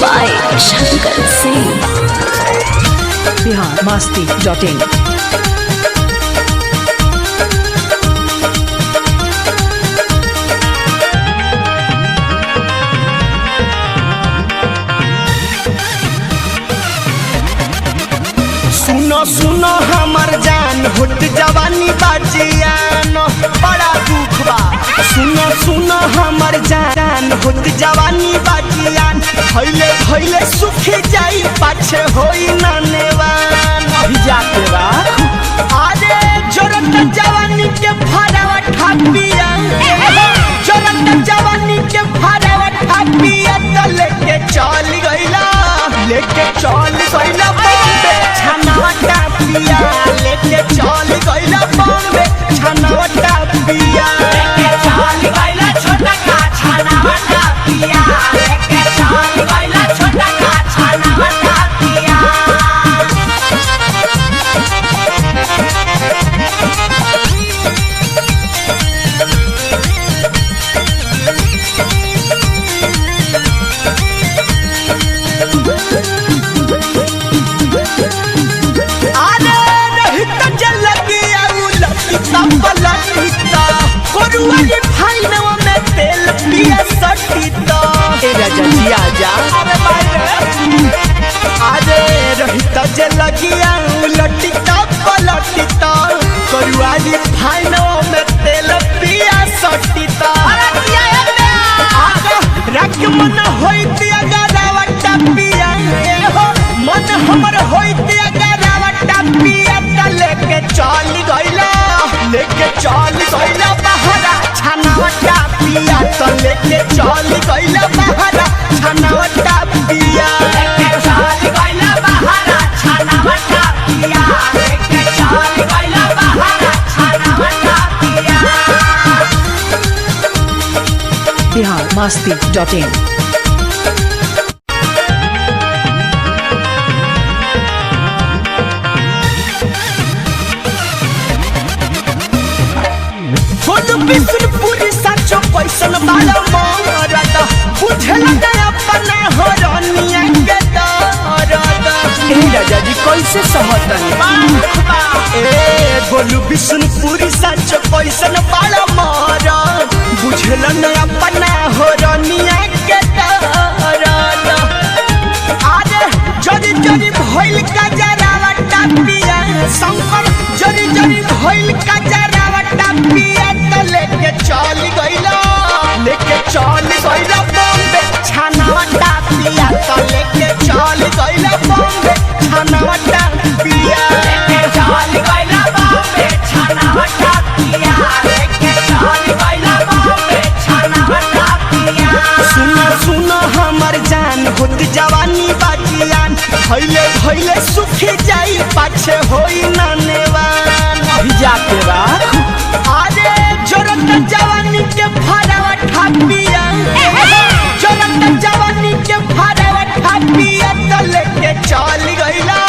by Shankar Singh. biharmasti.in. सुनो सुनो हमर जान होत जवानी बाजियान बड़ा दुख बा। सुनो सुनो हमर जान होत जवानी बाजियान भइले भइले सुख जाई पाछे होई ना नेवान भिजा के राख। अरे जोरत जवानी के फरावा ठापिया जोरत जवानी के फरावा ठापिया त लेके चल गइला बॉम्बे छनावा टापिया लेके चल गइला बॉम्बे छनावा टापिया लेके चल गइला छोटा का छनावा टापिया लेके चल गइला छोटा का छनावा टापिया। अरे रहिता जे लगिया लटिता पलटिता करुआली फाइनो में तेल पिया सटिता रख मन होइती अगरावटा पिया हो मन हमर होइती अगरावटा पिया त लेके चल गइला बहरा छनावटा पिया त लेके चल गइला बहरा छनावटा पिया लेके चल गइला बहरा छनावटा पिया लेके चल गइला बहरा छनावटा पिया। biharmasti.in. बिशुनपुरी साचो पैसन बाला मरद बुझला गया अपना हरनिया के दरद। ए राजा जी कैसे समझतनी ए बोलू बिशुनपुरी साचो पैसन बाला मरद बुझला गया अपना हरनिया के दरद। अरे जरी जरी भइल का जरावा टापिया शंकर जरी जरी भइल का जरावा टापिया लेके चल गइला बॉम्बे छनावा टापिया त लेके चल गइला बॉम्बे छनावा टापिया लेके चल गइला बॉम्बे छनावा टापिया लेके चल गइला बॉम्बे छनावा टापिया। सुनो सुनो हमर जान होत जवानी बाजियान भइले भइले सुख जाई पाछे होई ना नेवान भिजा के राख। अरे जोरत जवानी के फरावा ठापिया जोरत जवानी के फरावा ठापिया त लेके चल गइला